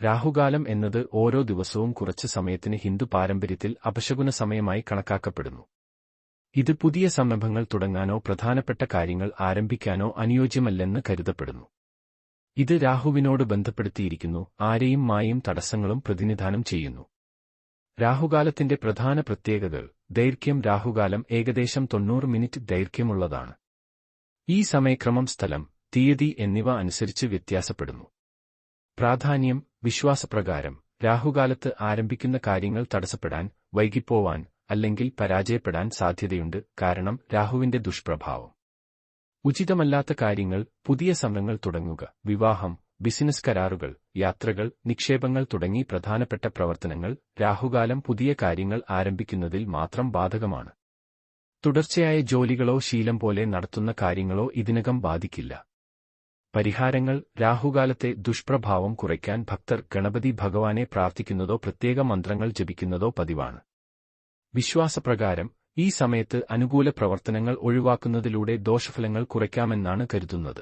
രാഹുകാലം എന്നത് ഓരോ ദിവസവും കുറച്ച് സമയത്തിന് ഹിന്ദു പാരമ്പര്യത്തിൽ അപശകുന സമയമായി കണക്കാക്കപ്പെടുന്നു. ഇത് പുതിയ സംരംഭങ്ങൾ തുടങ്ങാനോ പ്രധാനപ്പെട്ട കാര്യങ്ങൾ ആരംഭിക്കാനോ അനുയോജ്യമല്ലെന്ന് കരുതപ്പെടുന്നു. ഇത് രാഹുവിനോട് ബന്ധപ്പെടുത്തിയിരിക്കുന്നു, ആരെയും മായയും തടസ്സങ്ങളും പ്രതിനിധാനം ചെയ്യുന്നു. രാഹുകാലത്തിന്റെ പ്രധാന പ്രത്യേകതകൾ: ദൈർഘ്യം. രാഹുകാലം ഏകദേശം 90 മിനിറ്റ് ദൈർഘ്യമുള്ളതാണ്. ഈ സമയക്രമം സ്ഥലം, തീയതി എന്നിവ അനുസരിച്ച് വ്യത്യാസപ്പെടുന്നു. പ്രാധാന്യം. വിശ്വാസപ്രകാരം രാഹുകാലത്ത് ആരംഭിക്കുന്ന കാര്യങ്ങൾ തടസ്സപ്പെടാൻ, വൈകിപ്പോവാൻ അല്ലെങ്കിൽ പരാജയപ്പെടാൻ സാധ്യതയുണ്ട്, കാരണം രാഹുവിന്റെ ദുഷ്പ്രഭാവം. ഉചിതമല്ലാത്ത കാര്യങ്ങൾ, പുതിയ സംരംഭങ്ങൾ തുടങ്ങുക, വിവാഹം, ബിസിനസ് കരാറുകൾ, യാത്രകൾ, നിക്ഷേപങ്ങൾ തുടങ്ങി പ്രധാനപ്പെട്ട പ്രവർത്തനങ്ങൾ രാഹുകാലം പുതിയ കാര്യങ്ങൾ ആരംഭിക്കുന്നതിൽ മാത്രം ബാധകമാണ്. തുടർച്ചയായ ജോലികളോ ശീലം പോലെ നടത്തുന്ന കാര്യങ്ങളോ ഇതിനകം ബാധിക്കില്ല. പരിഹാരങ്ങൾ. രാഹുകാലത്തെ ദുഷ്പ്രഭാവം കുറയ്ക്കാൻ ഭക്തർ ഗണപതി ഭഗവാനെ പ്രാർത്ഥിക്കുന്നതോ പ്രത്യേക മന്ത്രങ്ങൾ ജപിക്കുന്നതോ പതിവാണ്. വിശ്വാസപ്രകാരം ഈ സമയത്ത് അനുകൂല പ്രവർത്തനങ്ങൾ ഒഴിവാക്കുന്നതിലൂടെ ദോഷഫലങ്ങൾ കുറയ്ക്കാമെന്നാണ് കരുതുന്നത്.